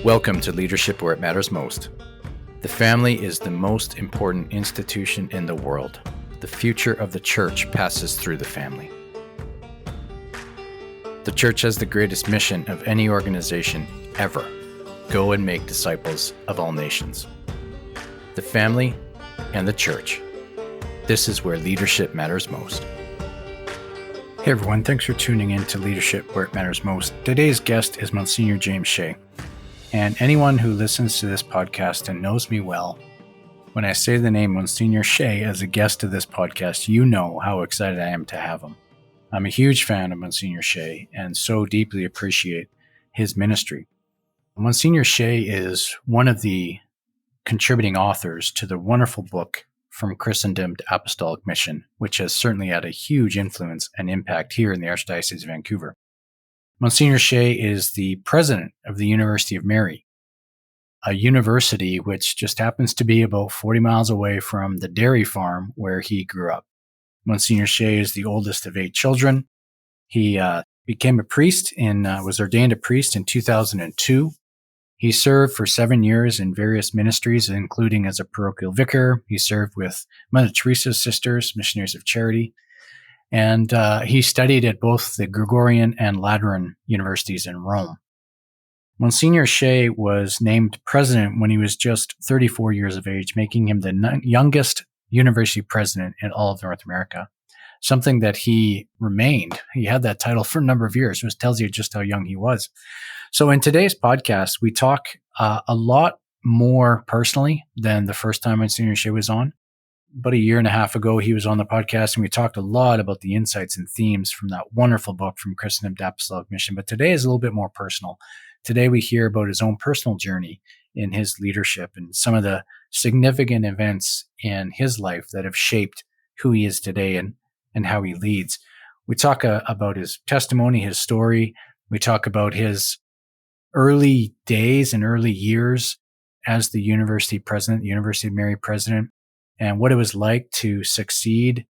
Welcome to Leadership Where It Matters Most. The family is the most important institution in the world. The future of the church passes through the family. The church has the greatest mission of any organization ever. Go and make disciples of all nations. The family and the church. This is where leadership matters most. Hey everyone, thanks for tuning in to Leadership Where It Matters Most. Today's guest is Monsignor James Shea. And anyone who listens to this podcast and knows me well, when I say the name Monsignor Shea as a guest of this podcast, you know how excited I am to have him. I'm a huge fan of Monsignor Shea and so deeply appreciate his ministry. Monsignor Shea is one of the contributing authors to the wonderful book From Christendom to Apostolic Mission, which has certainly had a huge influence and impact here in the Archdiocese of Vancouver. Monsignor Shea is the president of the University of Mary, a university which just happens to be about 40 miles away from the dairy farm where he grew up. Monsignor Shea is the oldest of 8 children. He became a priest was ordained a priest in 2002. He served for 7 years in various ministries, including as a parochial vicar. He served with Mother Teresa's Sisters, Missionaries of Charity. And he studied at both the Gregorian and Lateran universities in Rome. Monsignor Shea was named president when he was just 34 years of age, making him the youngest university president in all of North America, something that he remained. He had that title for a number of years, which tells you just how young he was. So in today's podcast, we talk a lot more personally than the first time Monsignor Shea was on. About a year and a half ago, he was on the podcast, and we talked a lot about the insights and themes from that wonderful book, From Christendom to Apostolic Mission. But today is a little bit more personal. Today, we hear about his own personal journey in his leadership and some of the significant events in his life that have shaped who he is today and how he leads. We talk about his testimony, his story. We talk about his early days and early years as the university president, the University of Mary president, and what it was like to succeed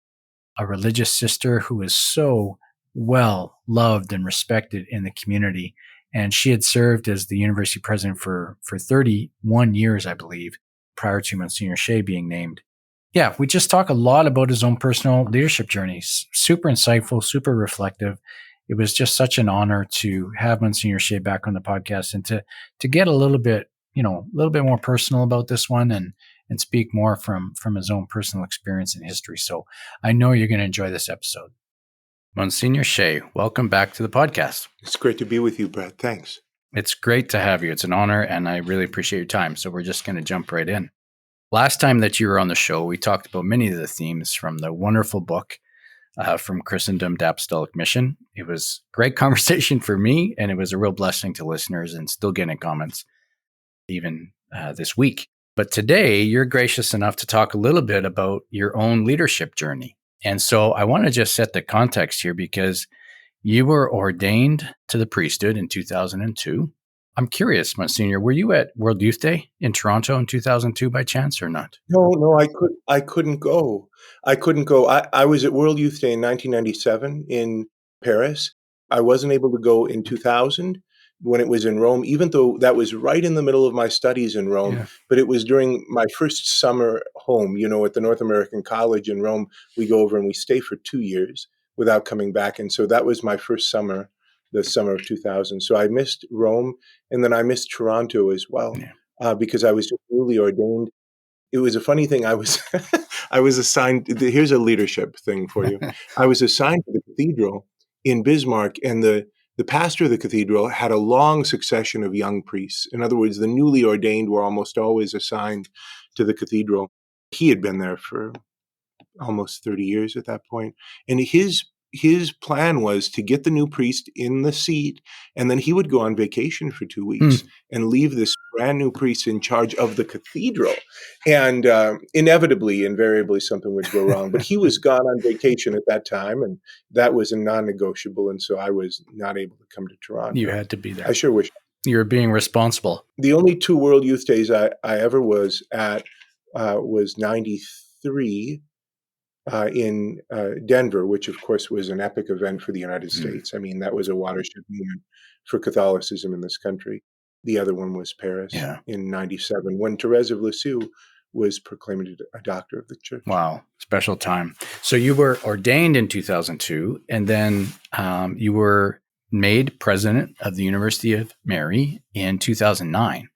a religious sister who was so well loved and respected in the community. And she had served as the university president for 31 years, I believe, prior to Monsignor Shea being named. Yeah, we just talk a lot about his own personal leadership journeys. Super insightful, super reflective. It was just such an honor to have Monsignor Shea back on the podcast and to get a little bit more personal about this one and speak more from his own personal experience and history. So I know you're going to enjoy this episode. Monsignor Shea, welcome back to the podcast. It's great to be with you, Brad. Thanks. It's great to have you. It's an honor, and I really appreciate your time. So we're just going to jump right in. Last time that you were on the show, we talked about many of the themes from the wonderful book, From Christendom to Apostolic Mission. It was a great conversation for me, and it was a real blessing to listeners and still getting comments even this week. But today, you're gracious enough to talk a little bit about your own leadership journey. And so I want to just set the context here because you were ordained to the priesthood in 2002. I'm curious, Monsignor, were you at World Youth Day in Toronto in 2002 by chance or not? No, I couldn't go. I was at World Youth Day in 1997 in Paris. I wasn't able to go in 2000 when it was in Rome, even though that was right in the middle of my studies in Rome. Yeah. But it was during my first summer home, at the North American College in Rome. We go over and we stay for 2 years without coming back. And so that was my first summer, the summer of 2000. So I missed Rome, and then I missed Toronto as well, because I was just newly ordained. It was a funny thing. I was assigned, here's a leadership thing for you. I was assigned to the cathedral in Bismarck, and the pastor of the cathedral had a long succession of young priests. In other words, the newly ordained were almost always assigned to the cathedral. He had been there for almost 30 years at that point. And his plan was to get the new priest in the seat, and then he would go on vacation for 2 weeks and leave this brand new priest in charge of the cathedral. And invariably, something would go wrong. But he was gone on vacation at that time, and that was a non-negotiable. And so I was not able to come to Toronto. You had to be there. I sure wish. You were being responsible. The only 2 World Youth Days I ever was at was 93. In Denver, which of course was an epic event for the United States. I mean, that was a watershed moment for Catholicism in this country. The other one was Paris Yeah. in 97 when Therese of Lisieux was proclaimed a doctor of the church. Wow. Special time. So you were ordained in 2002, and then you were made president of the University of Mary in 2009,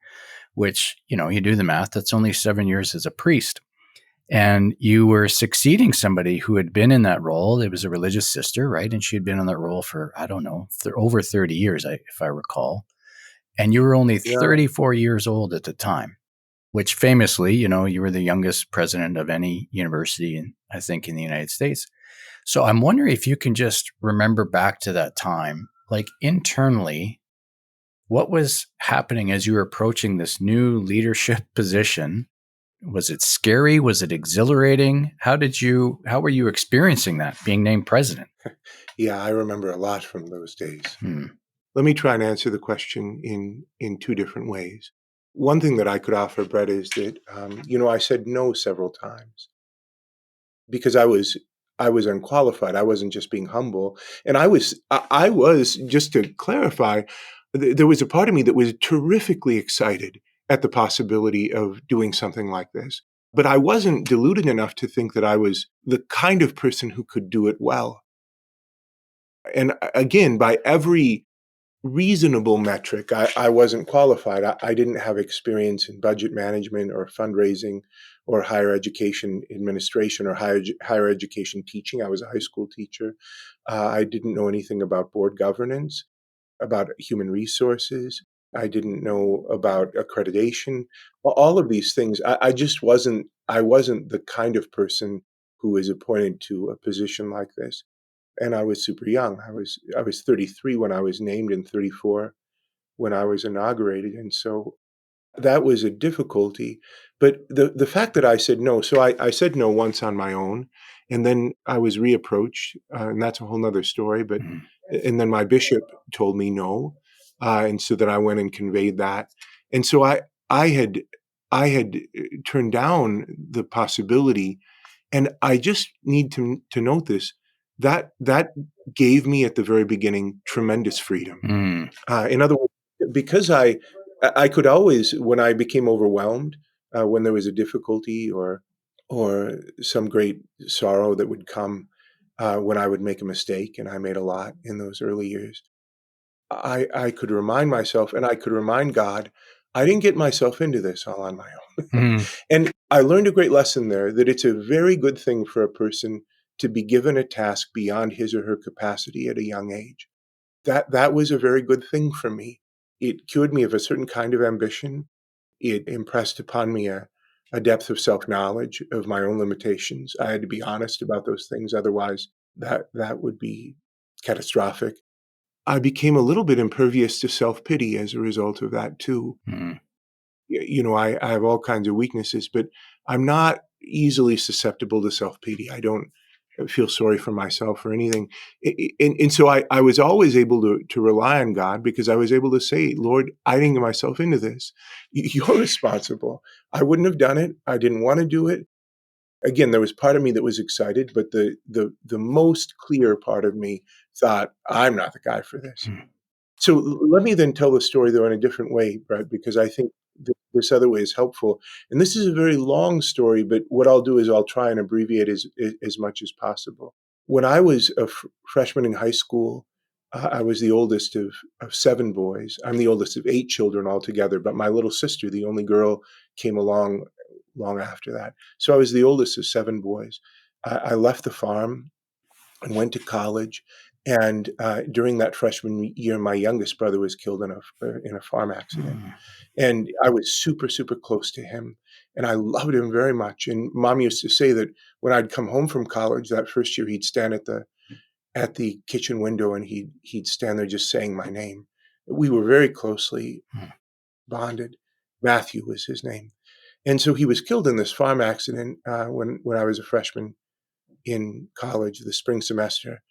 which, you do the math, that's only 7 years as a priest. And you were succeeding somebody who had been in that role. It was a religious sister, right? And she had been in that role for, I don't know, over 30 years, if I recall. And you were only Yeah. 34 years old at the time, which famously, you were the youngest president of any university, I think, in the United States. So I'm wondering if you can just remember back to that time, like internally, what was happening as you were approaching this new leadership position? Was it scary? Was it exhilarating? How were you experiencing that, being named president? Yeah, I remember a lot from those days. Let me try and answer the question in two different ways. One thing that I could offer, Brett, is that I said no several times because I was unqualified. I wasn't just being humble, and I was, just to clarify, there was a part of me that was terrifically excited at the possibility of doing something like this, but I wasn't deluded enough to think that I was the kind of person who could do it well. And again, by every reasonable metric, I wasn't qualified. I didn't have experience in budget management or fundraising or higher education administration or higher education teaching. I was a high school teacher. I didn't know anything about board governance, about human resources. I didn't know about accreditation. All of these things. I just wasn't. I wasn't the kind of person who is appointed to a position like this. And I was super young. I was 33 when I was named and 34 when I was inaugurated, and so that was a difficulty. But the fact that I said no, so I said no once on my own, and then I was reapproached, and that's a whole nother story. But Mhm. and then my bishop told me no, and so that I went and conveyed that, and so I had I had turned down the possibility, and I just need to note this, that gave me at the very beginning tremendous freedom. Mm. In other words, because I could always, when I became overwhelmed, when there was a difficulty or some great sorrow that would come, when I would make a mistake, and I made a lot in those early years, I could remind myself and I could remind God, I didn't get myself into this all on my own. Mm. And I learned a great lesson there, that it's a very good thing for a person to be given a task beyond his or her capacity at a young age. That was a very good thing for me. It cured me of a certain kind of ambition. It impressed upon me a depth of self-knowledge of my own limitations. I had to be honest about those things, otherwise that would be catastrophic. I became a little bit impervious to self-pity as a result of that too. Mm. I have all kinds of weaknesses, but I'm not easily susceptible to self-pity. I don't feel sorry for myself or anything. And so I was always able to rely on God, because I was able to say, Lord, I didn't get myself into this. You're responsible. I wouldn't have done it. I didn't want to do it. Again, there was part of me that was excited, but the most clear part of me thought, I'm not the guy for this. Mm. So let me then tell the story, though, in a different way, Brett, because I think this other way is helpful. And this is a very long story, but what I'll do is I'll try and abbreviate as much as possible. When I was a freshman in high school, I was the oldest of seven boys. I'm the oldest of eight children altogether, but my little sister, the only girl, came along long after that. So I was the oldest of seven boys. I left the farm and went to college. And during that freshman year, my youngest brother was killed in a farm accident. Mm. And I was super, super close to him. And I loved him very much. And Mom used to say that when I'd come home from college that first year, he'd stand at the kitchen window and he'd stand there just saying my name. We were very closely Mm. bonded. Matthew was his name. And so he was killed in this farm accident when I was a freshman in college, the spring semester.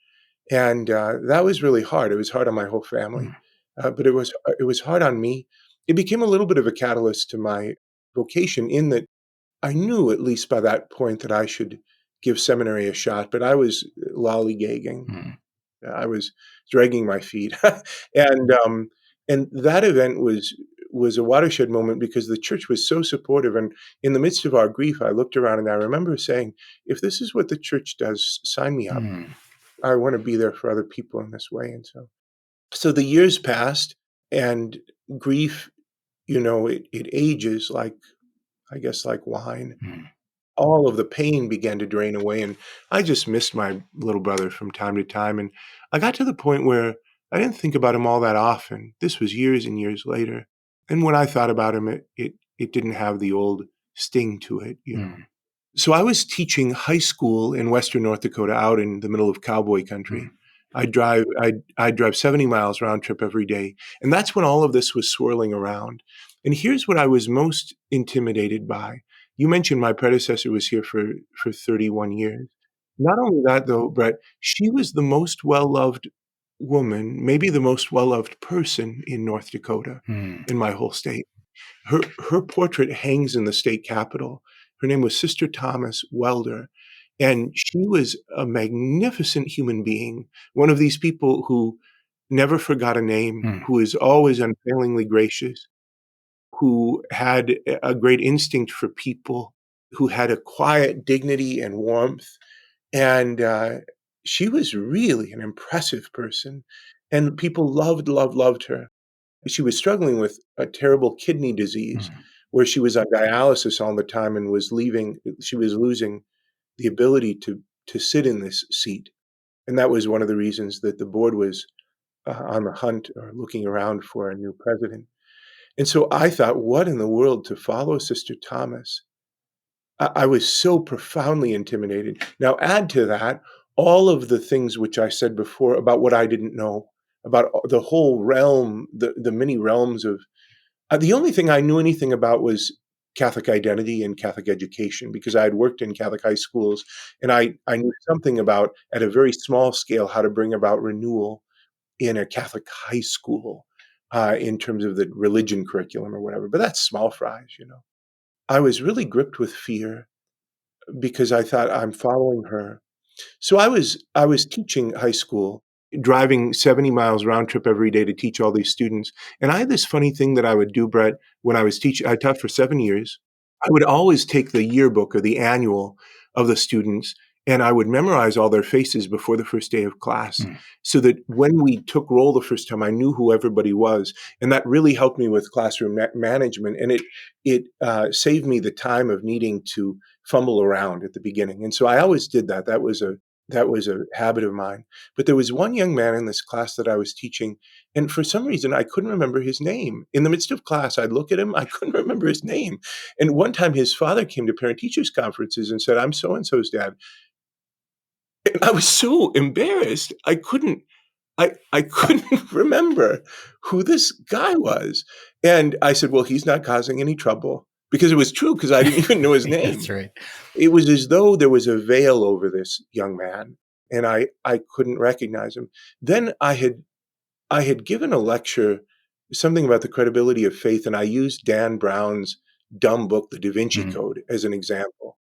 And that was really hard. It was hard on my whole family, Mm. but it was hard on me. It became a little bit of a catalyst to my vocation, in that I knew, at least by that point, that I should give seminary a shot. But I was lollygagging. Mm. I was dragging my feet, and and that event was a watershed moment because the church was so supportive. And in the midst of our grief, I looked around and I remember saying, if this is what the church does, sign me up. Mm. I want to be there for other people in this way. And so the years passed, and grief, it ages like, I guess, like wine. Mm. All of the pain began to drain away, and I just missed my little brother from time to time, and I got to the point where I didn't think about him all that often. This was years and years later, and when I thought about him, it didn't have the old sting to it. Mm. So I was teaching high school in Western North Dakota out in the middle of cowboy country. Mm. I'd drive 70 miles round trip every day, and that's when all of this was swirling around. And here's what I was most intimidated by. You mentioned my predecessor was here for 31 years. Not only that, though, Brett, she was the most well-loved woman, maybe the most well-loved person in North Dakota, Mm. in my whole state. Her portrait hangs in the state capitol. Her name was Sister Thomas Welder, and she was a magnificent human being, one of these people who never forgot a name, Mm. who is always unfailingly gracious, who had a great instinct for people, who had a quiet dignity and warmth, and, she was really an impressive person, and people loved her. She was struggling with a terrible kidney disease Mm. where she was on dialysis all the time and she was losing the ability to sit in this seat, and that was one of the reasons that the board was, on the hunt or looking around for a new president. And so I thought, "What in the world to follow Sister Thomas?" I was so profoundly intimidated. Now add to that all of the things which I said before about what I didn't know, about the whole realm, the many realms of the only thing I knew anything about was Catholic identity and Catholic education because I had worked in Catholic high schools, and I knew something about, at a very small scale, how to bring about renewal in a Catholic high school, in terms of the religion curriculum or whatever, but that's small fries. I was really gripped with fear because I thought, "I'm following her." So I was teaching high school, driving 70 miles round trip every day to teach all these students, and I had this funny thing that I would do, Brett, when I was teaching. I taught for 7 years. I would always take the yearbook or the annual of the students, and I would memorize all their faces before the first day of class, Mm. so that when we took roll the first time, I knew who everybody was, and that really helped me with classroom management, and it saved me the time of needing to fumble around at the beginning, and so I always did that. That was a habit of mine. But there was one young man in this class that I was teaching, and for some reason, I couldn't remember his name. In the midst of class, I'd look at him, I couldn't remember his name. And one time his father came to parent teachers conferences and said, "I'm so and so's dad." And I was so embarrassed. I couldn't remember who this guy was. And I said, "Well, he's not causing any trouble." Because it was true, because I didn't even know his That's name. right. It was as though there was a veil over this young man, and I couldn't recognize him. Then I had given a lecture, something about the credibility of faith, and I used Dan Brown's dumb book, The Da Vinci Mm. Code, as an example.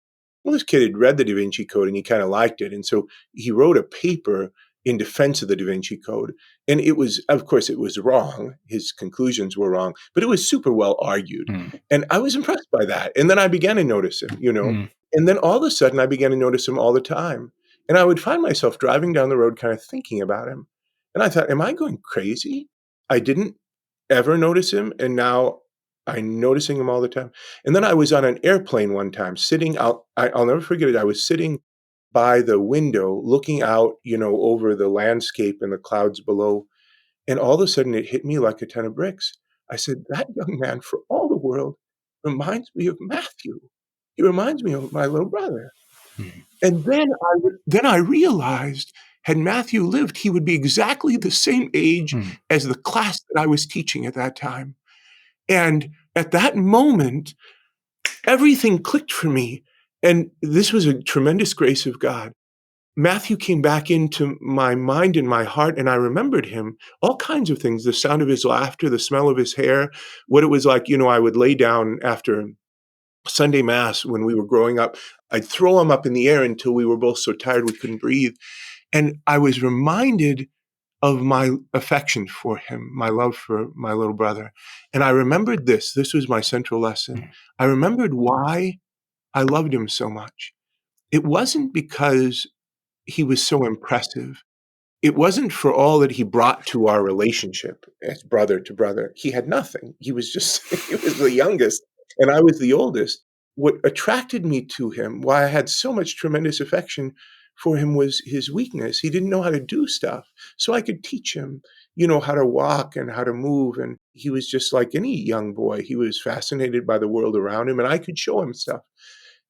Well, this kid had read the Da Vinci Code and he kinda liked it, and so he wrote a paper in defense of the Da Vinci Code, and it was, of course, it was wrong, his conclusions were wrong, but it was super well argued, Mm. and I was impressed by that, and then I began to notice him, Mm. and then all of a sudden, I began to notice him all the time, and I would find myself driving down the road kinda thinking about him, and I thought, "Am I going crazy? I didn't ever notice him, and now I'm noticing him all the time." And then I was on an airplane one time sitting out. I'll never forget it. I was sitting by the window looking out, over the landscape and the clouds below, and all of a sudden it hit me like a ton of bricks. I said, "That young man, for all the world, reminds me of Matthew. He reminds me of my little brother." Mm. And then I realized, had Matthew lived, he would be exactly the same age Mm. as the class that I was teaching at that time. And at that moment, everything clicked for me, and this was a tremendous grace of God. Matthew came back into my mind and my heart, and I remembered him, all kinds of things, the sound of his laughter, the smell of his hair, what it was like. I would lay down after Sunday mass when we were growing up. I'd throw him up in the air until we were both so tired we couldn't breathe. And I was reminded of my affection for him, my love for my little brother. And I remembered this. This was my central lesson. I remembered why I loved him so much. It wasn't because he was so impressive. It wasn't for all that he brought to our relationship as brother to brother. He had nothing. He was just, he was the youngest, and I was the oldest. What attracted me to him, why I had so much tremendous affection for him, was his weakness. He didn't know how to do stuff. So I could teach him, how to walk and how to move. And he was just like any young boy. He was fascinated by the world around him, and I could show him stuff.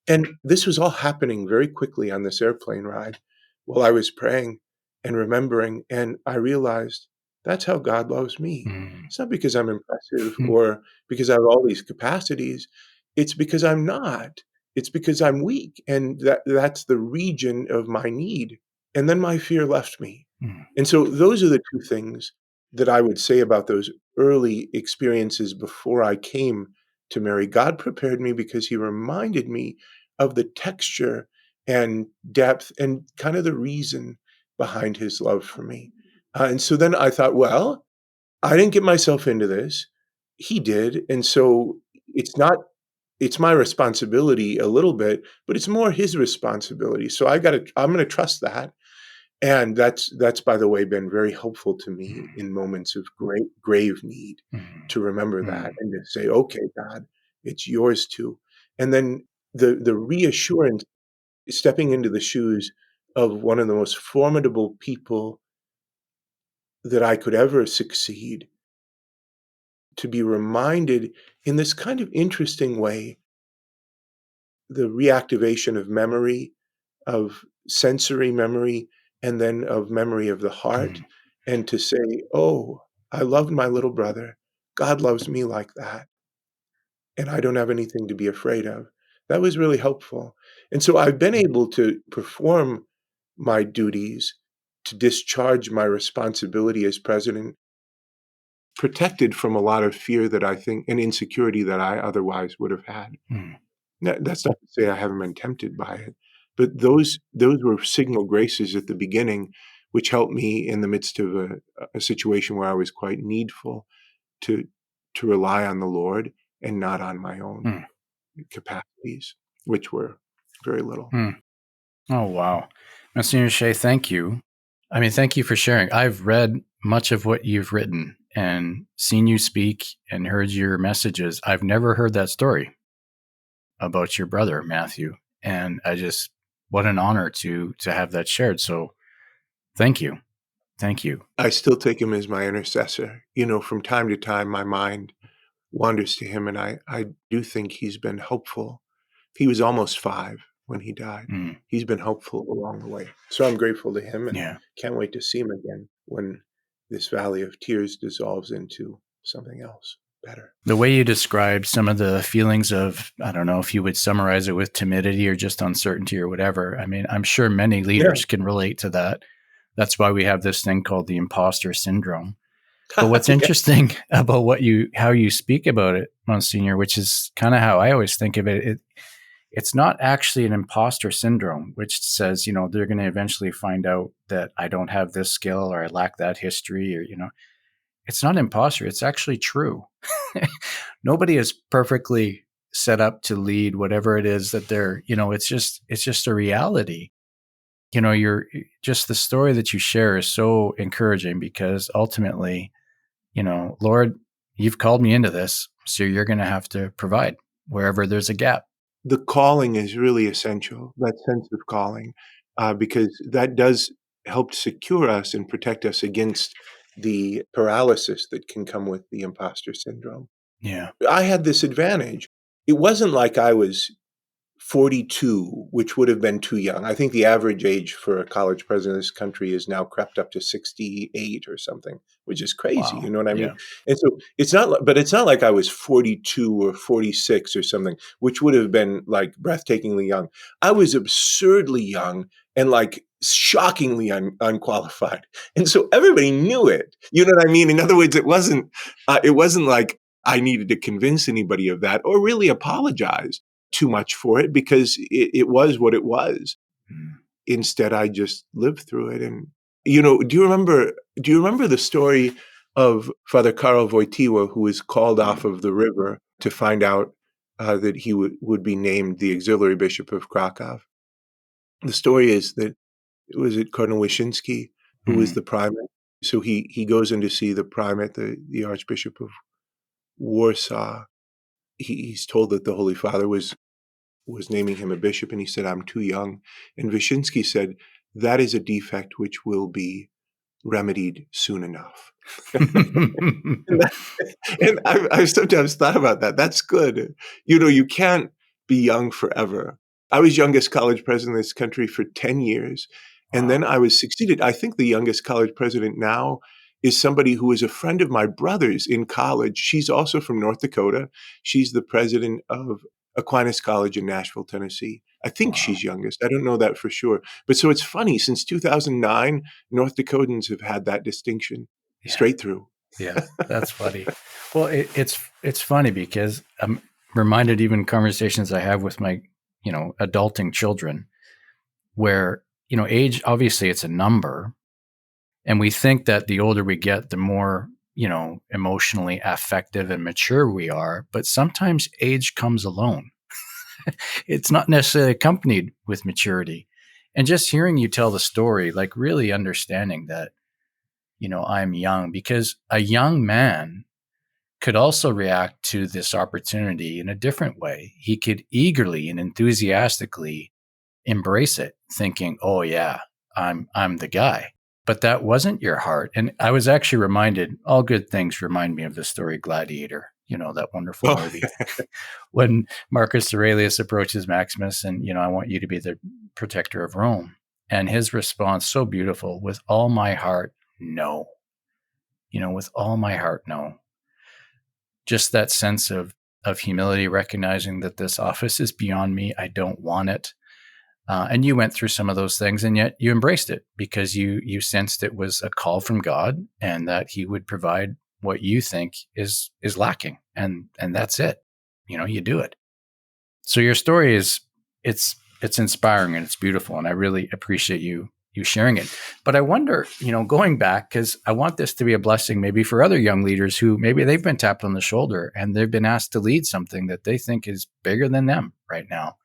And this was all happening very quickly on this airplane ride while I was praying and remembering. And I realized that's how God loves me. Mm. It's not because I'm impressive Mm. or because I have all these capacities. It's because I'm not. It's because I'm weak. And that's the region of my need. And then my fear left me. Mm. And so those are the two things that I would say about those early experiences before I came to Mary. God prepared me because he reminded me of the texture and depth and kind of the reason behind his love for me. And so then I thought, well, I didn't get myself into this. He did. And so it's my responsibility a little bit, but it's more his responsibility. So I'm going to trust that. And that's, by the way, been very helpful to me in moments of great grave need, Mm. to remember that Mm. and to say, okay, God, it's yours too. And then the reassurance, stepping into the shoes of one of the most formidable people that I could ever succeed, to be reminded in this kind of interesting way, the reactivation of memory, of sensory memory, and then of memory of the heart, Mm. and to say, "Oh, I loved my little brother. God loves me like that, and I don't have anything to be afraid of." That was really helpful. And so I've been able to perform my duties, to discharge my responsibility as president, protected from a lot of fear that I think, and insecurity that I otherwise would have had. Mm. That's not to say I haven't been tempted by it, but those were signal graces at the beginning, which helped me in the midst of a situation where I was quite needful to rely on the Lord and not on my own Mm. capacities, which were very little. Mm. Oh, wow. Monsignor Shea, thank you. I mean, thank you for sharing. I've read much of what you've written and seen you speak and heard your messages. I've never heard that story about your brother, Matthew. And what an honor to have that shared. So thank you. Thank you. I still take him as my intercessor. From time to time, my mind wanders to him, and I do think he's been helpful. He was almost 5 when he died. Mm. He's been helpful along the way. So I'm grateful to him and Yeah. can't wait to see him again when this valley of tears dissolves into something else better. The way you described some of the feelings of, I don't know if you would summarize it with timidity or just uncertainty or whatever. I mean, I'm sure many Yeah. leaders can relate to that. That's why we have this thing called the imposter syndrome. But what's Yeah. interesting about how you speak about it, Monsignor, which is kind of how I always think of it, it's not actually an imposter syndrome, which says, they're going to eventually find out that I don't have this skill or I lack that history, or, it's not imposter. It's actually true. Nobody is perfectly set up to lead whatever it is that they're, it's just a reality. You're just, the story that you share is so encouraging because ultimately, Lord, you've called me into this, so you're going to have to provide wherever there's a gap. The calling is really essential, that sense of calling, because that does help secure us and protect us against the paralysis that can come with the imposter syndrome. Yeah. I had this advantage. It wasn't like I was 42, which would have been too young. I think the average age for a college president of this country is now crept up to 68 or something, which is crazy. Wow. You know what I mean? Yeah. And so it's not like I was 42 or 46 or something, which would have been like breathtakingly young. I was absurdly young and like shockingly unqualified. And so everybody knew it. You know what I mean? In other words, it wasn't like I needed to convince anybody of that or really apologize too much for it, because it was what it was. Mm. Instead, I just lived through it, and Do you remember the story of Father Karol Wojtyła, who was called off of the river to find out that he would be named the auxiliary bishop of Krakow? The story is that was it Cardinal Wyszynski who was Mhm. the primate? So he goes in to see the primate, the Archbishop of Warsaw. He's told that the Holy Father was naming him a bishop, and he said, "I'm too young." And Wyszynski said, "That is a defect which will be remedied soon enough." And that and I've sometimes thought about that. That's good. You can't be young forever. I was youngest college president of this country for 10 years, and Wow. then I was succeeded. I think the youngest college president now is somebody who is a friend of my brother's in college. She's also from North Dakota. She's the president of Aquinas College in Nashville, Tennessee. I think Wow. she's youngest. I don't know that for sure. But so it's funny, since 2009, North Dakotans have had that distinction Yeah. straight through. Yeah. That's funny. Well, it's funny because I'm reminded even conversations I have with my, adulting children where, age, obviously it's a number. And we think that the older we get, the more, emotionally affective and mature we are. But sometimes age comes alone. It's not necessarily accompanied with maturity. And just hearing you tell the story, like really understanding that, I'm young, because a young man could also react to this opportunity in a different way. He could eagerly and enthusiastically embrace it, thinking, "Oh yeah, I'm the guy." But that wasn't your heart. And I was actually reminded, all good things remind me of the story Gladiator, that wonderful Oh, movie. When Marcus Aurelius approaches Maximus and, I want you to be the protector of Rome. And his response, so beautiful, with all my heart, no. With all my heart, no. Just that sense of humility, recognizing that this office is beyond me. I don't want it. And you went through some of those things, and yet you embraced it because you sensed it was a call from God, and that He would provide what you think is lacking, and that's it. You do it. So your story is it's inspiring and it's beautiful, and I really appreciate you sharing it. But I wonder, going back, because I want this to be a blessing maybe for other young leaders who maybe they've been tapped on the shoulder and they've been asked to lead something that they think is bigger than them right now.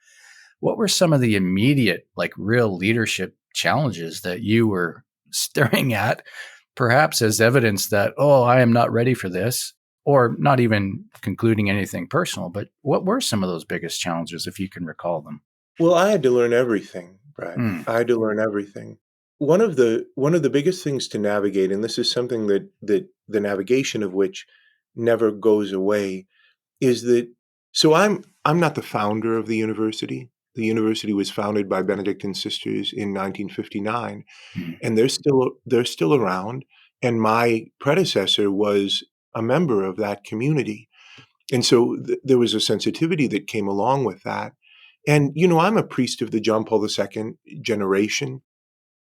What were some of the immediate, like real leadership challenges that you were staring at, perhaps as evidence that, oh, I am not ready for this, or not even concluding anything personal, but what were some of those biggest challenges, if you can recall them? well, I had to learn everything, Brad. Mm, I had to learn everything. One of the biggest things to navigate, and this is something that the navigation of which never goes away, is that so I'm not the founder of the university. The university was founded by Benedictine sisters in 1959, mm, and they're still around. And my predecessor was a member of that community. And so there was a sensitivity that came along with that. And, I'm a priest of the John Paul II generation.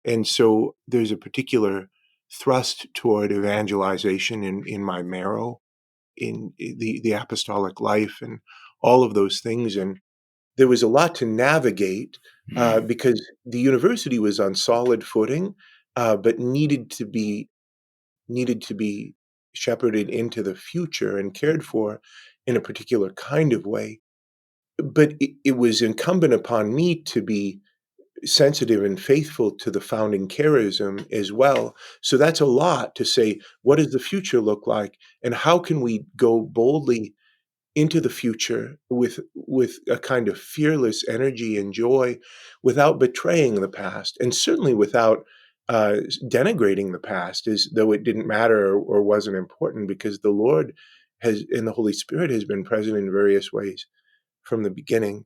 And so there's a particular thrust toward evangelization in my marrow, in the apostolic life, and all of those things. And there was a lot to navigate mm, because the university was on solid footing, but needed to be shepherded into the future and cared for in a particular kind of way. But it was incumbent upon me to be sensitive and faithful to the founding charism as well. So that's a lot to say, what does the future look like? And how can we go boldly into the future with a kind of fearless energy and joy without betraying the past, and certainly without denigrating the past as though it didn't matter or wasn't important, because the Lord has and the Holy Spirit has been present in various ways from the beginning.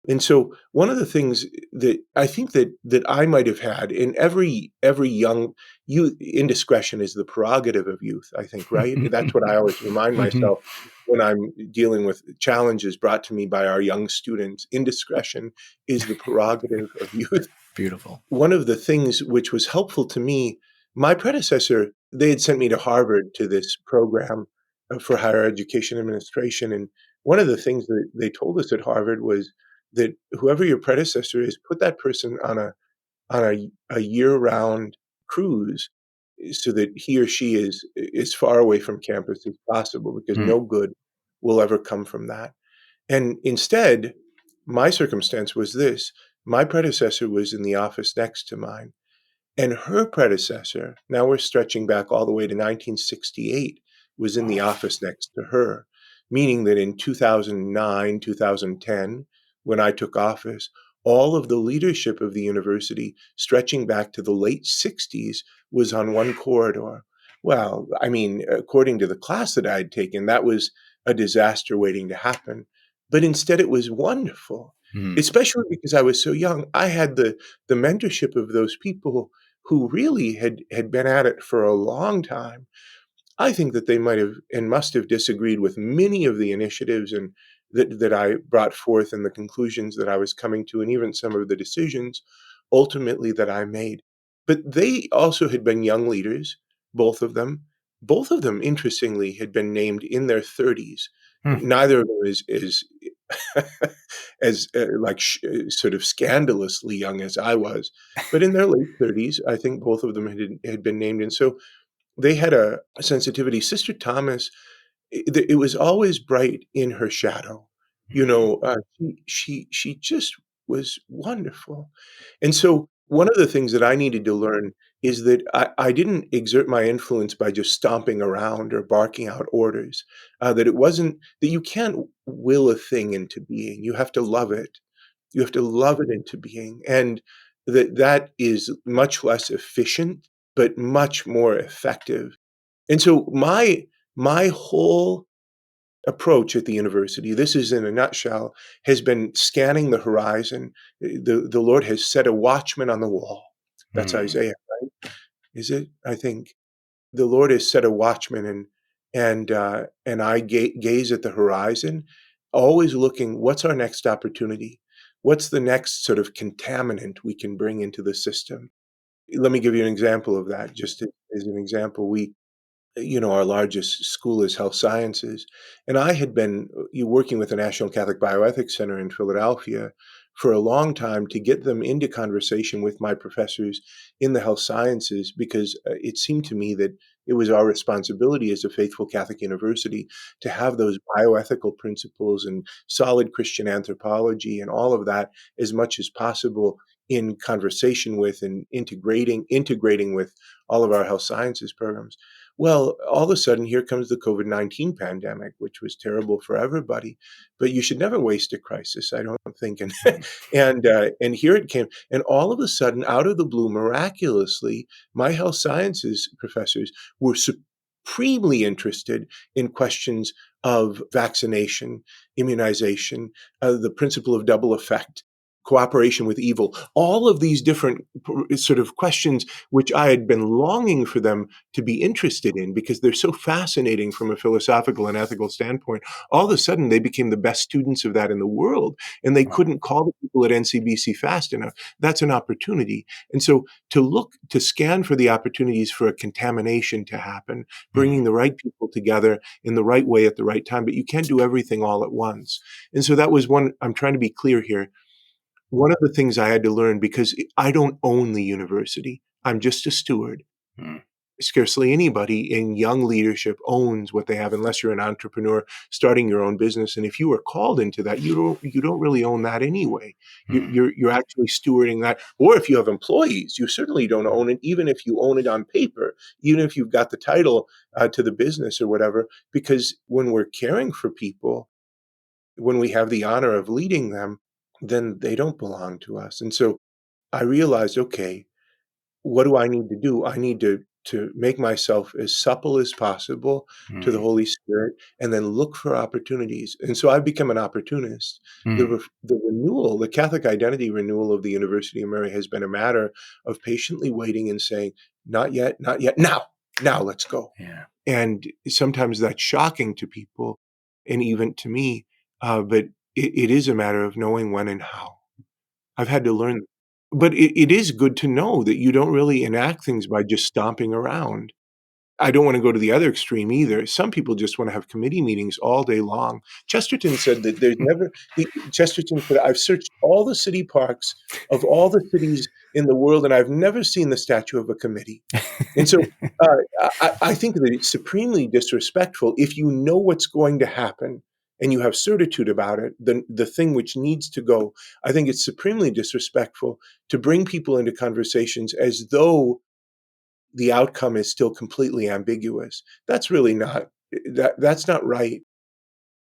And so one of the things that I think that I might have had in every young youth, indiscretion is the prerogative of youth, I think, right? That's what I always remind mhm. myself when I'm dealing with challenges brought to me by our young students. Indiscretion is the prerogative of youth. Beautiful. One of the things which was helpful to me, my predecessor, they had sent me to Harvard to this program for higher education administration. And one of the things that they told us at Harvard was that whoever your predecessor is, put that person on a year-round cruise so that he or she is as far away from campus as possible, because Mm. no good will ever come from that. And instead, my circumstance was this: my predecessor was in the office next to mine, and her predecessor, now we're stretching back all the way to 1968, was in the office next to her, meaning that in 2009, 2010, when I took office, all of the leadership of the university, stretching back to the late 60s, was on one corridor. Well, I mean, according to the class that I'd taken, that was a disaster waiting to happen. But instead, it was wonderful, Mm. especially because I was so young. I had the mentorship of those people who really had been at it for a long time. I think that they might have and must have disagreed with many of the initiatives and that I brought forth, and the conclusions that I was coming to, and even some of the decisions ultimately that I made. But they also had been young leaders, both of them. Both of them, interestingly, had been named in their 30s. Mm. Neither of them is as sort of scandalously young as I was, but in their late 30s, I think both of them had been named, and so they had a sensitivity. Sister Thomas, it was always bright in her shadow. You Mm. know, she just was wonderful. And so one of the things that I needed to learn is that I didn't exert my influence by just stomping around or barking out orders. That it wasn't that you can't will a thing into being. You have to love it. You have to love it into being, and that is much less efficient, but much more effective. And so my whole approach at the university, this is in a nutshell, has been scanning the horizon. The Lord has set a watchman on the wall. That's Mm. Isaiah, is it? I think the Lord has set a watchman, and I gaze at the horizon, always looking, what's our next opportunity? What's the next sort of contaminant we can bring into the system? Let me give you an example of that. Just as an example, our largest school is health sciences. And I had been working with the National Catholic Bioethics Center in Philadelphia for a long time to get them into conversation with my professors in the health sciences, because it seemed to me that it was our responsibility as a faithful Catholic university to have those bioethical principles and solid Christian anthropology and all of that as much as possible in conversation with and integrating with all of our health sciences programs. Well, all of a sudden, here comes the COVID-19 pandemic, which was terrible for everybody. But you should never waste a crisis, I don't think. And Mm. and here it came, and all of a sudden, out of the blue, miraculously, my health sciences professors were supremely interested in questions of vaccination, immunization, the principle of double effect, cooperation with evil, all of these different sort of questions which I had been longing for them to be interested in, because they're so fascinating from a philosophical and ethical standpoint. All of a sudden, they became the best students of that in the world, and they Wow. couldn't call the people at NCBC fast enough. That's an opportunity. And so to scan for the opportunities for a contamination to happen, Mm. bringing the right people together in the right way at the right time, but you can't do everything all at once. And so that was one. I'm trying to be clear here. One of the things I had to learn, because I don't own the university, I'm just a steward. Mm. Scarcely anybody in young leadership owns what they have, unless you're an entrepreneur starting your own business. And if you are called into that, you don't really own that anyway. Mm. You're actually stewarding that. Or if you have employees, you certainly don't Mm. own it, even if you own it on paper, even if you've got the title to the business or whatever. Because when we're caring for people, when we have the honor of leading them, then they don't belong to us. And so I realized, okay, what do I need to do? I need to make myself as supple as possible to the Mm. Holy Spirit, and then look for opportunities. And so I've become an opportunist. Mm. The Catholic identity renewal of the University of Mary has been a matter of patiently waiting and saying, not yet, not yet, now let's go. Yeah. And sometimes that's shocking to people, and even to me, but it is a matter of knowing when and how. I've had to learn, but it is good to know that you don't really enact things by just stomping around. I don't wanna go to the other extreme either. Some people just wanna have committee meetings all day long. Chesterton said that there's never he Chesterton said, "I've searched all the city parks of all the cities in the world, and I've never seen the statue of a committee. And so I think that it's supremely disrespectful if you know what's going to happen and you have certitude about it, then the thing which needs to go. I think it's supremely disrespectful to bring people into conversations as though the outcome is still completely ambiguous. That's really not that's not right.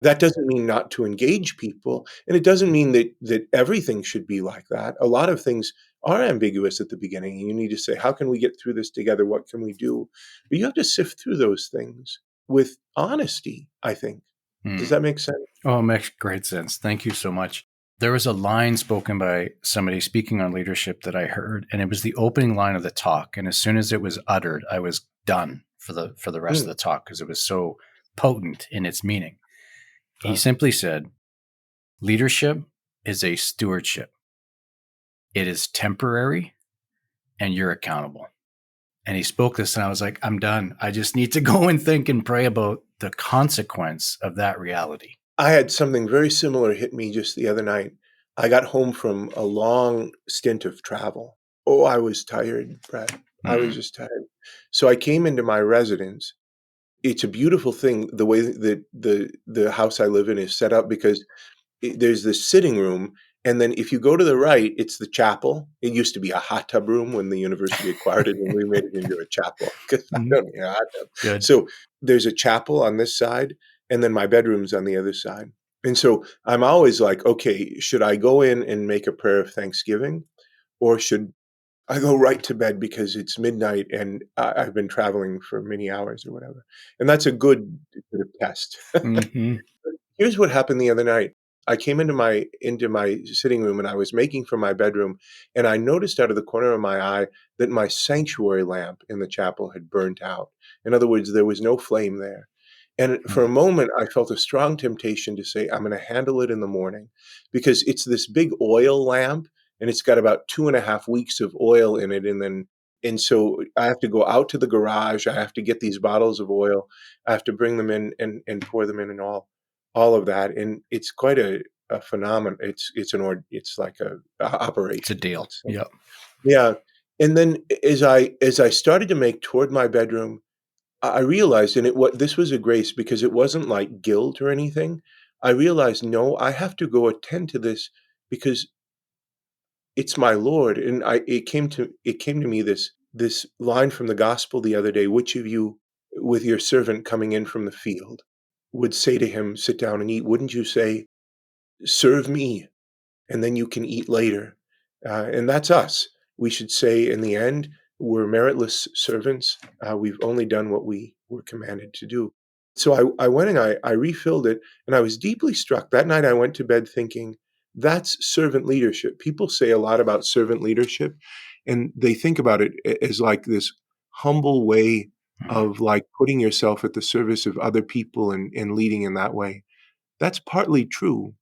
That doesn't mean not to engage people, and it doesn't mean that everything should be like that. A lot of things are ambiguous at the beginning, and you need to say, "How can we get through this together? What can we do?" But you have to sift through those things with honesty, I think. Does Hmm. that make sense? Oh, it makes great sense. Thank you so much. There was a line spoken by somebody speaking on leadership that I heard, and it was the opening line of the talk. And as soon as it was uttered, I was done for the rest of Mm, the talk because it was so potent in its meaning. He uh, simply said, "Leadership is a stewardship. It is temporary, and you're accountable." And he spoke this, and I was like, "I'm done. I just need to go and think and pray about the consequence of that reality." I had something very similar hit me just the other night. I got home from a long stint of travel. Oh, I was tired, Brett. I was Mm, just tired. So I came into my residence. It's a beautiful thing the way that the house I live in is set up because there's this sitting room, and then if you go to the right, it's the chapel. It used to be a hot tub room when the university acquired it, and we made it into a chapel because I mm, don't need a hot tub. good. So there's a chapel on this side, and then my bedroom's on the other side. And so I'm always like, okay, should I go in and make a prayer of thanksgiving, or should I go right to bed because it's midnight and I've been traveling for many hours or whatever? And that's a good sort of test. Hmm. Here's what happened the other night. I came into my sitting room, and I was making for my bedroom, and I noticed out of the corner of my eye that my sanctuary lamp in the chapel had burnt out. In other words, there was no flame there. And for a moment, I felt a strong temptation to say, I'm gonna handle it in the morning, because it's this big oil lamp, and it's got about 2.5 weeks of oil in it, and so I have to go out to the garage, I have to get these bottles of oil, I have to bring them in and pour them in and all of that, and it's quite a phenomenon. It's like a It's a operation, deal. let's say. Yep. Yeah, and then as I started to make toward my bedroom, I realized, and what this was a grace because it wasn't like guilt or anything. I realized, no, I have to go attend to this because it's my Lord, and I it came to me this line from the gospel the other day. Which of you, with your servant coming in from the field, would say to him, "Sit down and eat"? Wouldn't you say, "Serve me, and then you can eat later"? And that's us. We should say in the end, we're meritless servants. We've only done what we were commanded to do. So I went and I refilled it, and I was deeply struck. That night I went to bed thinking, that's servant leadership. People say a lot about servant leadership, and they think about it as like this humble way Mhm. of like putting yourself at the service of other people and leading in that way. That's partly true,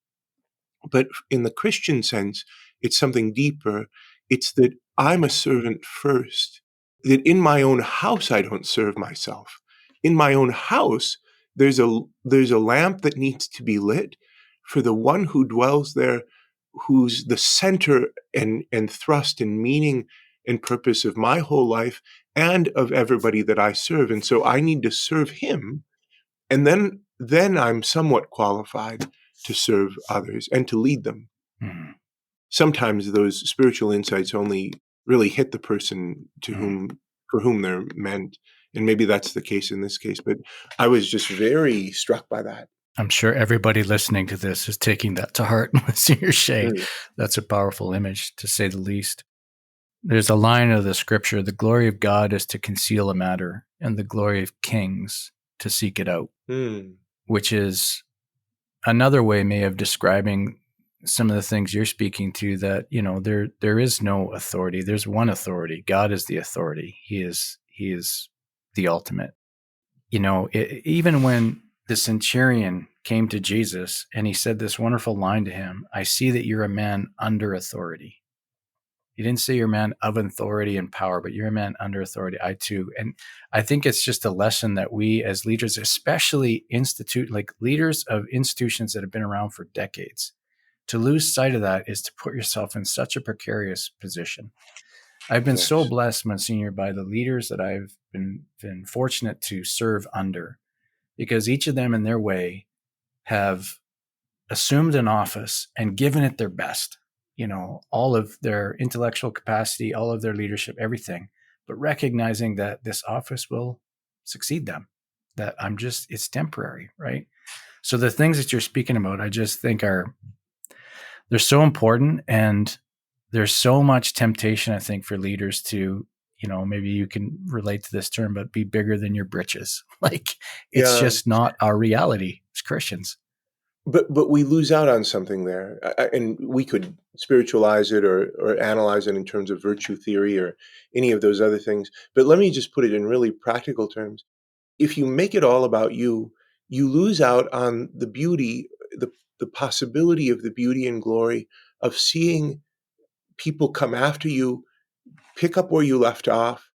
but in the Christian sense, it's something deeper. It's that I'm a servant first, that in my own house, I don't serve myself. In my own house, there's a lamp that needs to be lit for the one who dwells there, who's the center and thrust and meaning and purpose of my whole life and of everybody that I serve. And so I need to serve him, and then I'm somewhat qualified to serve others and to lead them. Mhm. Sometimes those spiritual insights only really hit the person to Mhm. whom for whom they're meant, and maybe that's the case in this case, but I was just very struck by that. I'm sure everybody listening to this is taking that to heart. Monsignor Shea. Mm, That's a powerful image, to say the least. There's a line of the scripture: the glory of God is to conceal a matter, and the glory of kings to seek it out, mm, which is another way, may of describing some of the things you're speaking to, that, there is no authority. There's one authority. God is the authority. He is the ultimate. Even when the centurion came to Jesus and he said this wonderful line to him, "I see that you're a man under authority." He didn't say you're a man of authority and power, but you're a man under authority. I too. And I think it's just a lesson that we as leaders, especially leaders of institutions that have been around for decades, to lose sight of that is to put yourself in such a precarious position. I've been so Yes. blessed, Monsignor, by the leaders that I've been fortunate to serve under, because each of them in their way have assumed an office and given it their best, all of their intellectual capacity, all of their leadership, everything, but recognizing that this office will succeed them, that it's temporary, right? So the things that you're speaking about, I just think they're so important. And there's so much temptation, I think, for leaders to, maybe you can relate to this term, but be bigger than your britches. Like, it's Yeah. just not our reality as Christians. But we lose out on something there, and we could spiritualize it or analyze it in terms of virtue theory or any of those other things. But let me just put it in really practical terms. If you make it all about you, you lose out on the beauty, the possibility of the beauty and glory of seeing people come after you, pick up where you left off,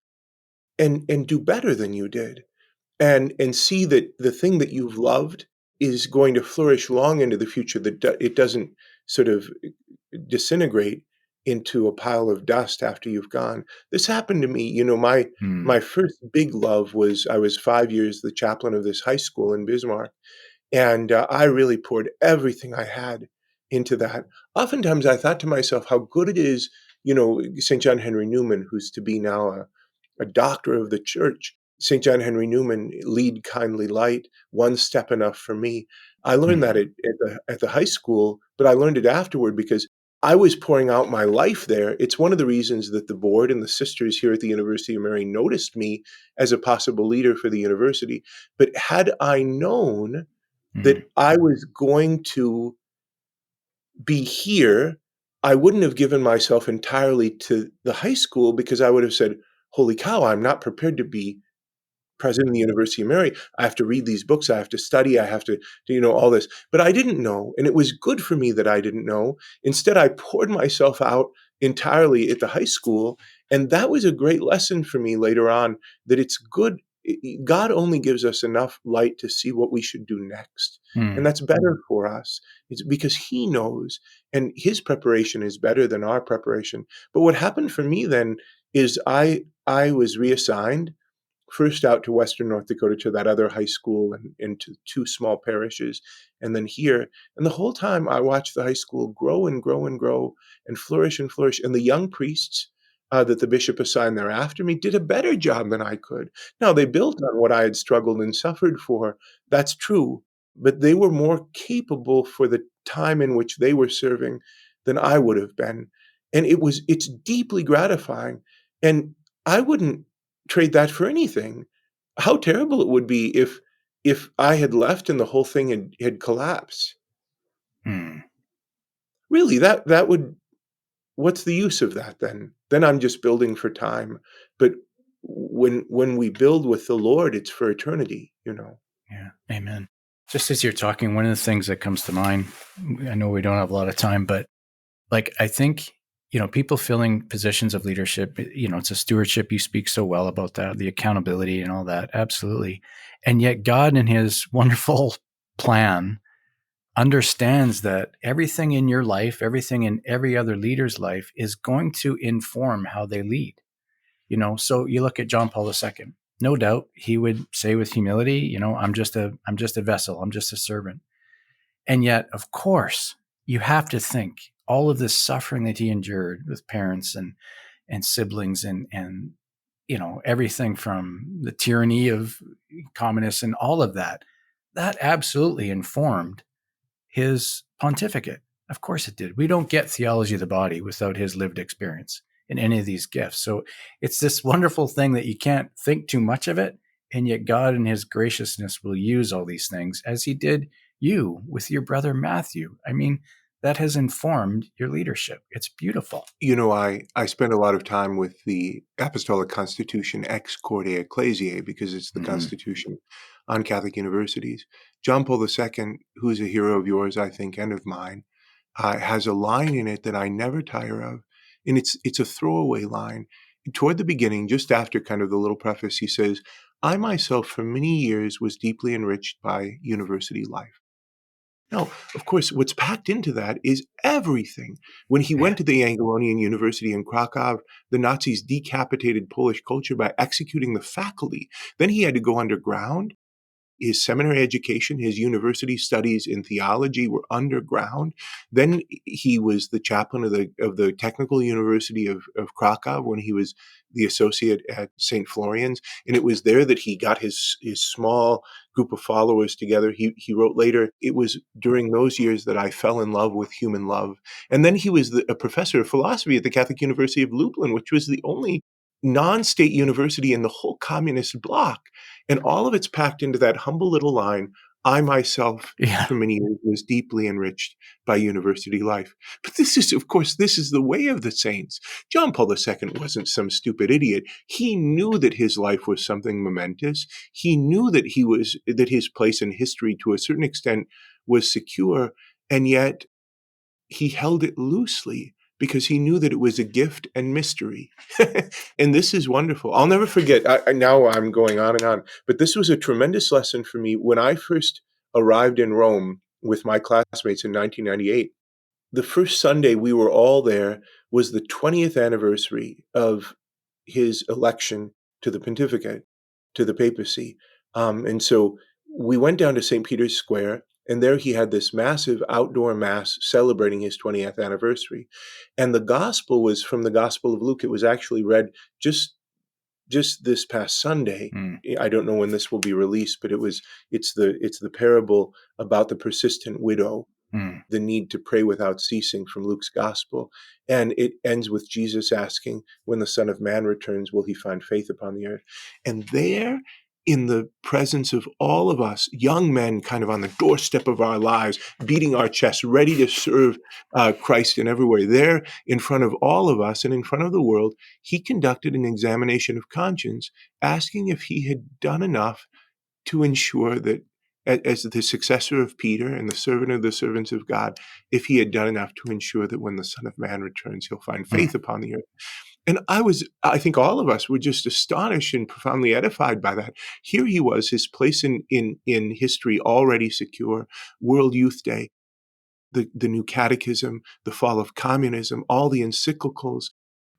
and do better than you did. And see that the thing that you've loved is going to flourish long into the future, that it doesn't sort of disintegrate into a pile of dust after you've gone. This happened to me. My Hmm. first big love was I was 5 years the chaplain of this high school in Bismarck, and I really poured everything I had into that. Oftentimes, I thought to myself how good it is, St. John Henry Newman, who's to be now a doctor of the church. St. John Henry Newman, lead kindly light, one step enough for me. I learned that Hmm. at the high school, but I learned it afterward because I was pouring out my life there. It's one of the reasons that the board and the sisters here at the University of Mary noticed me as a possible leader for the university. But had I known Hmm. that I was going to be here, I wouldn't have given myself entirely to the high school because I would have said, "Holy cow, I'm not prepared to be president of the University of Mary. I have to read these books. I have to study. I have to do, all this." But I didn't know. And it was good for me that I didn't know. Instead, I poured myself out entirely at the high school. And that was a great lesson for me later on that it's good. God only gives us enough light to see what we should do next. And Hmm. that's better for us. It's because He knows, and His preparation is better than our preparation. But what happened for me then is I was reassigned first out to Western North Dakota to that other high school and to two small parishes, and then here. And the whole time I watched the high school grow and grow and grow and flourish and flourish. And the young priests that the bishop assigned there after me did a better job than I could. Now, they built on what I had struggled and suffered for. That's true. But they were more capable for the time in which they were serving than I would have been. And it's deeply gratifying. And I wouldn't trade that for anything. How terrible it would be if I had left and the whole thing had collapsed. Hmm. Really, that would what's the use of that then? Then I'm just building for time. But when we build with the Lord, it's for eternity. Yeah. Amen. Just as you're talking, one of the things that comes to mind, I know we don't have a lot of time, but like, I think, people filling positions of leadership, it's a stewardship. You speak so well about that, the accountability and all that. Absolutely. And yet God in his wonderful plan understands that everything in your life, everything in every other leader's life is going to inform how they lead. So you look at John Paul II. No doubt he would say with humility, I'm just a vessel, I'm just a servant. And yet, of course, you have to think all of this suffering that he endured with parents and siblings and everything from the tyranny of communists and all of that absolutely informed his pontificate. Of course it did. We don't get theology of the body without his lived experience in any of these gifts. So it's this wonderful thing that you can't think too much of it. And yet God in his graciousness will use all these things as he did you with your brother Matthew. I mean, that has informed your leadership. It's beautiful. I spend a lot of time with the Apostolic Constitution Ex Corde Ecclesiae because it's the Mm-hmm. Constitution on Catholic universities. John Paul II, who's a hero of yours, I think, and of mine, has a line in it that I never tire of, and it's a throwaway line. Toward the beginning, just after kind of the little preface, he says, "I myself, for many years, was deeply enriched by university life. No, of course, what's packed into that is everything. When he Yeah. went to the Jagiellonian University in Krakow, the Nazis decapitated Polish culture by executing the faculty. Then he had to go underground. His seminary education, his university studies in theology were underground. Then he was the chaplain of the Technical University of Krakow when he was the associate at St. Florian's. And it was there that he got his small group of followers together. He wrote later, it was during those years that I fell in love with human love. And then he was a professor of philosophy at the Catholic University of Lublin, which was the only non-state university in the whole communist bloc. And all of it's packed into that humble little line, I myself, Yeah. for many years, was deeply enriched by university life. But this is, of course, this is the way of the saints. John Paul II wasn't some stupid idiot. He knew that his life was something momentous. He knew that that his place in history to a certain extent was secure, and yet he held it loosely because he knew that it was a gift and mystery. And this is wonderful. I'll never forget. Now I'm going on and on, but this was a tremendous lesson for me when I first arrived in Rome with my classmates in 1998. The first Sunday we were all there was the 20th anniversary of his election to the pontificate, to the papacy. And so we went down to St. Peter's Square, and there he had this massive outdoor mass celebrating his 20th anniversary. And the gospel was from the Gospel of Luke. It was actually read just this past Sunday. Mm, I don't know when this will be released, but it's the parable about the persistent widow, mm, the need to pray without ceasing from Luke's gospel. And it ends with Jesus asking, when the Son of Man returns, will he find faith upon the earth? And there, in the presence of all of us, young men kind of on the doorstep of our lives, beating our chests, ready to serve Christ in every way, there in front of all of us and in front of the world, he conducted an examination of conscience, asking if he had done enough to ensure that as the successor of Peter and the servant of the servants of God, if he had done enough to ensure that when the Son of Man returns, he'll find mm. faith upon the earth. And I think all of us were just astonished and profoundly edified by that. Here he was, his place in history already secure, World Youth Day, the new catechism, the fall of communism, all the encyclicals,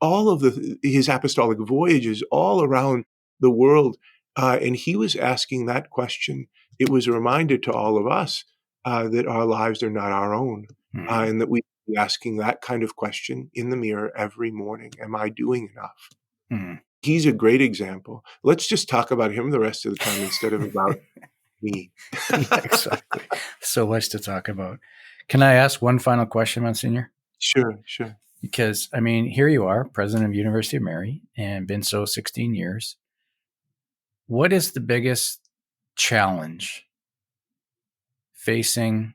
all of his apostolic voyages all around the world. And he was asking that question. It was a reminder to all of us that our lives are not our own, Mhm. and that we be asking that kind of question in the mirror every morning. Am I doing enough? Mhm. He's a great example. Let's just talk about him the rest of the time instead of about me. Yeah, exactly. So much to talk about. Can I ask one final question, Monsignor? Sure, sure. Because, I mean, here you are, president of University of Mary, and been so 16 years. What is the biggest challenge facing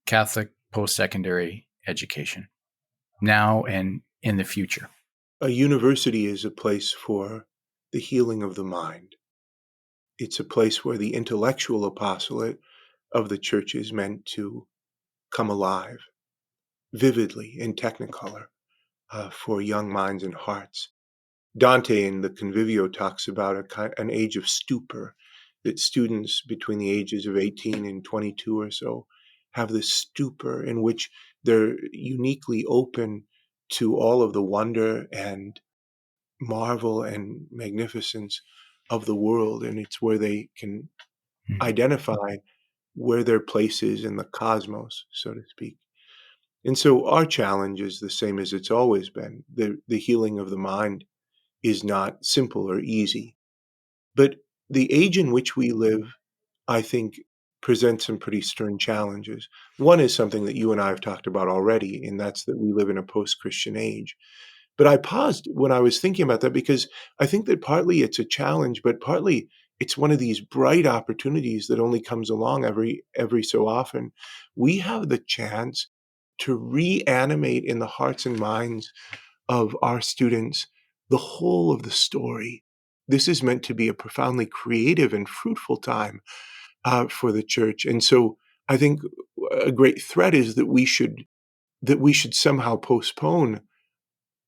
Catholic post-secondary education now and in the future? A university is a place for the healing of the mind. It's a place where the intellectual apostolate of the church is meant to come alive vividly in technicolor for young minds and hearts. Dante in the Convivio talks about an age of stupor, that students between the ages of 18 and 22 or so have this stupor in which they're uniquely open to all of the wonder and marvel and magnificence of the world. And it's where they can Mhm. identify where their place is in the cosmos, so to speak. And so our challenge is the same as it's always been. The healing of the mind is not simple or easy. But the age in which we live, I think, presents some pretty stern challenges. One is something that you and I have talked about already, and that's that we live in a post-Christian age. But I paused when I was thinking about that because I think that partly it's a challenge, but partly it's one of these bright opportunities that only comes along every so often. We have the chance to reanimate in the hearts and minds of our students the whole of the story. This is meant to be a profoundly creative and fruitful time for the church, and so I think a great threat is that we should somehow postpone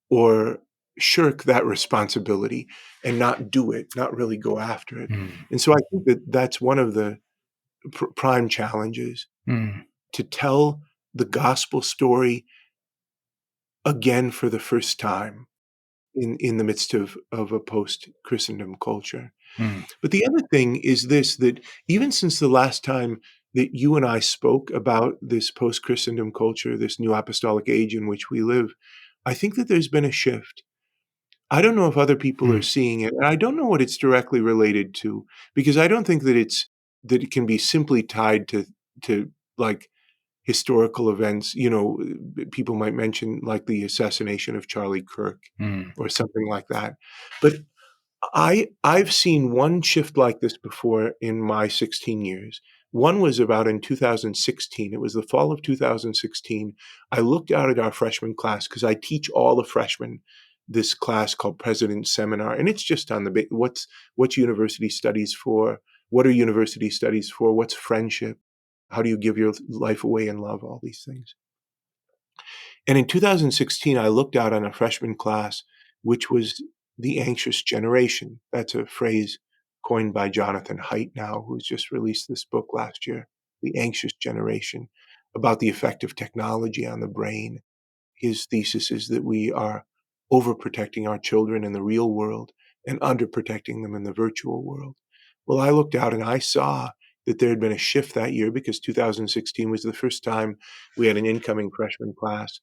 or shirk that responsibility and not do it, not really go after it. Mm. And so I think that that's one of the prime challenges Mm, to tell the gospel story again for the first time in the midst of a post-Christendom culture. mm, But the other thing is this, that even since the last time that you and I spoke about this post-Christendom culture, this new apostolic age in which we live, I think that there's been a shift. I don't know if other people are mm, seeing it, and I don't know what it's directly related to, because I don't think that it can be simply tied to, like, historical events. People might mention, like, the assassination of Charlie Kirk mm, or something like that. But I've seen one shift like this before in my 16 years. One was about in 2016. It was the fall of 2016. I looked out at our freshman class because I teach all the freshmen this class called President's Seminar, and it's just on the what's university studies for? What are university studies for? What's friendship? How do you give your life away in love? All these things. And in 2016, I looked out on a freshman class, which was the anxious generation. That's a phrase coined by Jonathan Haidt now, who's just released this book last year, The Anxious Generation, about the effect of technology on the brain. His thesis is that we are overprotecting our children in the real world and underprotecting them in the virtual world. Well, I looked out and I saw that there had been a shift that year because 2016 was the first time we had an incoming freshman class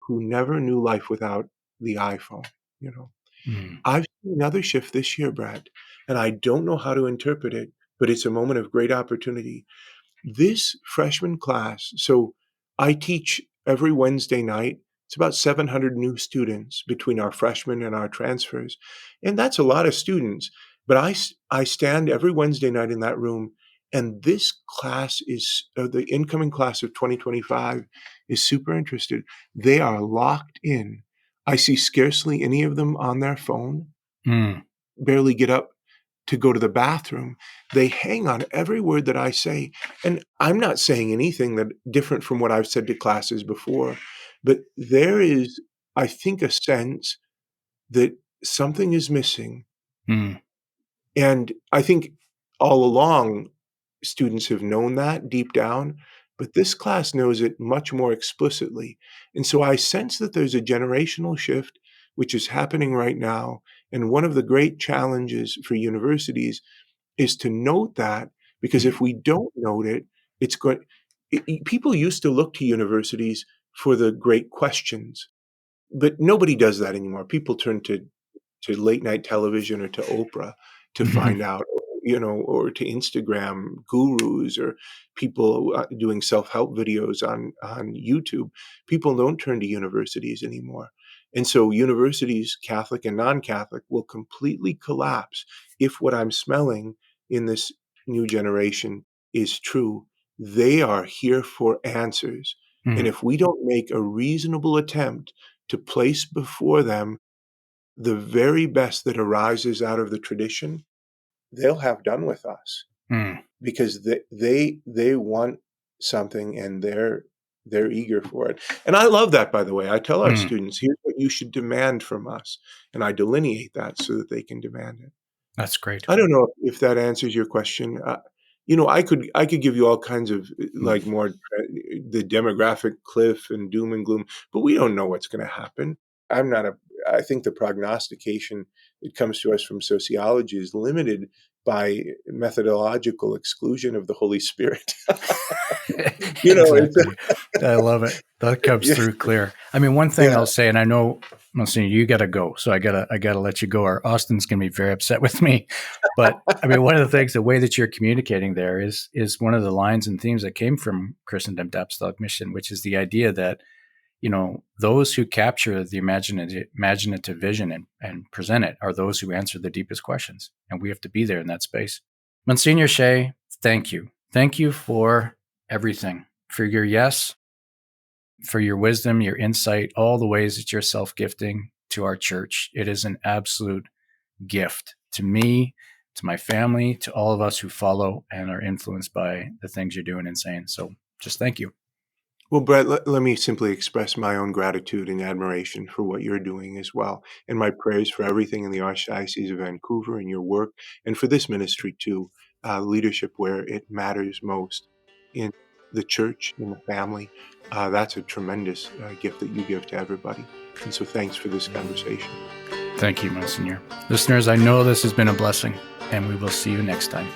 who never knew life without the iPhone, you know? mm, I've seen another shift this year, Brad, and I don't know how to interpret it, but it's a moment of great opportunity. This freshman class, so I teach every Wednesday night. It's about 700 new students between our freshmen and our transfers, and that's a lot of students. But I stand every Wednesday night in that room, and this class is the incoming class of 2025 is super interested. They are locked in. I see scarcely any of them on their phone, mm, barely get up to go to the bathroom. They hang on every word that I say. And I'm not saying anything that different from what I've said to classes before, but there is, I think, a sense that something is missing. mm, And I think all along, students have known that deep down, but this class knows it much more explicitly. And so I sense that there's a generational shift which is happening right now. And one of the great challenges for universities is to note that, because mm, if we don't note it, it's going people used to look to universities for the great questions, but nobody does that anymore. People turn to late night television or to Oprah to mhm, find out, or to Instagram gurus or people doing self-help videos on YouTube. People don't turn to universities anymore. And so universities, Catholic and non-Catholic, will completely collapse if what I'm smelling in this new generation is true. They are here for answers. And mm, if we don't make a reasonable attempt to place before them the very best that arises out of the tradition, they'll have done with us mm, because they want something and they're eager for it. And I love that, by the way. I tell our mm. students, here's what you should demand from us. And I delineate that so that they can demand it. That's great. I don't know if that answers your question. I could give you all kinds of Mm. like more the demographic cliff and doom and gloom, but we don't know what's going to happen. I'm not a. I think the prognostication that comes to us from sociology is limited by methodological exclusion of the Holy Spirit. It's Exactly. I love it. That comes yeah, through clear. I mean, one thing yeah. I'll say, and I know, Monsignor, you got to go, so I gotta let you go, or Austin's gonna be very upset with me. But I mean, one of the things, the way that you're communicating there is one of the lines and themes that came from Christendom to Apostolic Mission, which is the idea that those who capture the imaginative vision and present it are those who answer the deepest questions, and we have to be there in that space. Monsignor Shea, thank you. Thank you for everything, for your yes, for your wisdom, your insight, all the ways that you're self gifting to our church. It is an absolute gift to me, to my family, to all of us who follow and are influenced by the things you're doing and saying. So just thank you. Well, Brett, let me simply express my own gratitude and admiration for what you're doing as well, and my prayers for everything in the Archdiocese of Vancouver and your work, and for this ministry too, leadership where it matters most. In the church, in the family. That's a tremendous gift that you give to everybody. And so thanks for this conversation. Thank you, Monsignor. Listeners, I know this has been a blessing, and we will see you next time.